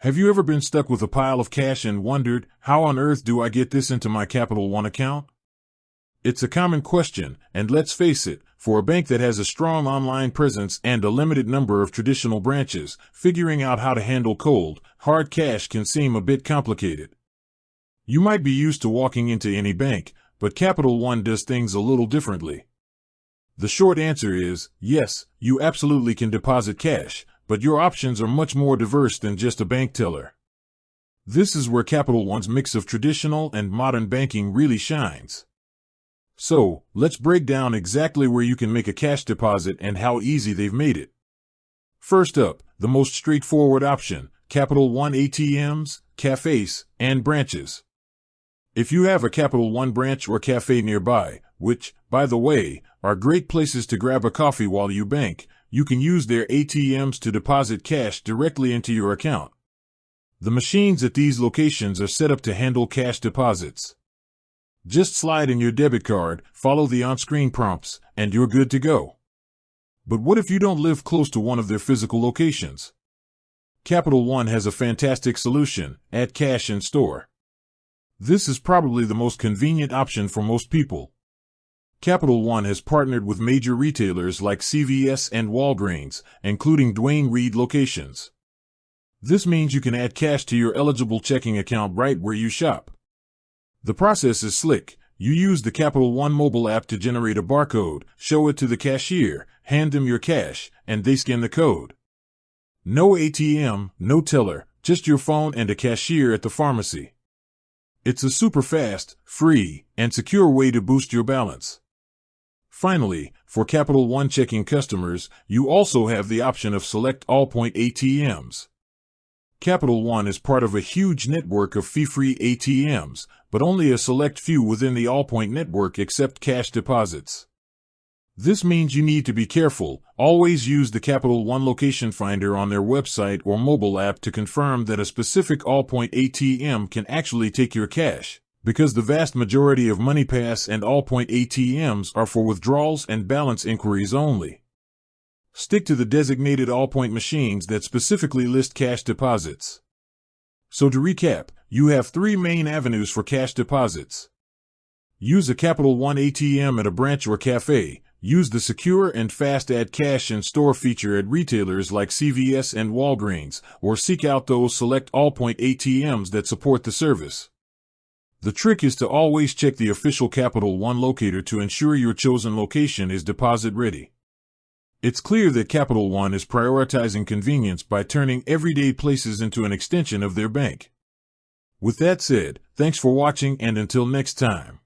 Have you ever been stuck with a pile of cash and wondered, how on earth do I get this into my Capital One account? It's a common question, and let's face it, for a bank that has a strong online presence and a limited number of traditional branches, figuring out how to handle cold, hard cash can seem a bit complicated. You might be used to walking into any bank, but Capital One does things a little differently. The short answer is, yes, you absolutely can deposit cash, but your options are much more diverse than just a bank teller. This is where Capital One's mix of traditional and modern banking really shines. So, let's break down exactly where you can make a cash deposit and how easy they've made it. First up, the most straightforward option, Capital One ATMs, cafes, and branches. If you have a Capital One branch or cafe nearby, which, by the way, are great places to grab a coffee while you bank, you can use their ATMs to deposit cash directly into your account. The machines at these locations are set up to handle cash deposits. Just slide in your debit card, follow the on-screen prompts, and you're good to go. But what if you don't live close to one of their physical locations? Capital One has a fantastic solution, Add Cash in Store. This is probably the most convenient option for most people. Capital One has partnered with major retailers like CVS and Walgreens, including Duane Reade locations. This means you can add cash to your eligible checking account right where you shop. The process is slick. You use the Capital One mobile app to generate a barcode, show it to the cashier, hand them your cash, and they scan the code. No ATM, no teller, just your phone and a cashier at the pharmacy. It's a super fast, free, and secure way to boost your balance. Finally, for Capital One checking customers, you also have the option of select all-point ATMs. Capital One is part of a huge network of fee-free ATMs, but only a select few within the all-point network accept cash deposits. This means you need to be careful. Always use the Capital One location finder on their website or mobile app to confirm that a specific all-point ATM can actually take your cash, because the vast majority of MoneyPass and all-point ATMs are for withdrawals and balance inquiries only. Stick to the designated all-point machines that specifically list cash deposits. So to recap, you have three main avenues for cash deposits. Use a Capital One ATM at a branch or cafe. Use the secure and fast Add Cash in Store feature at retailers like CVS and Walgreens, or seek out those select all-point ATMs that support the service. The trick is to always check the official Capital One locator to ensure your chosen location is deposit ready. It's clear that Capital One is prioritizing convenience by turning everyday places into an extension of their bank. With that said, thanks for watching, and until next time.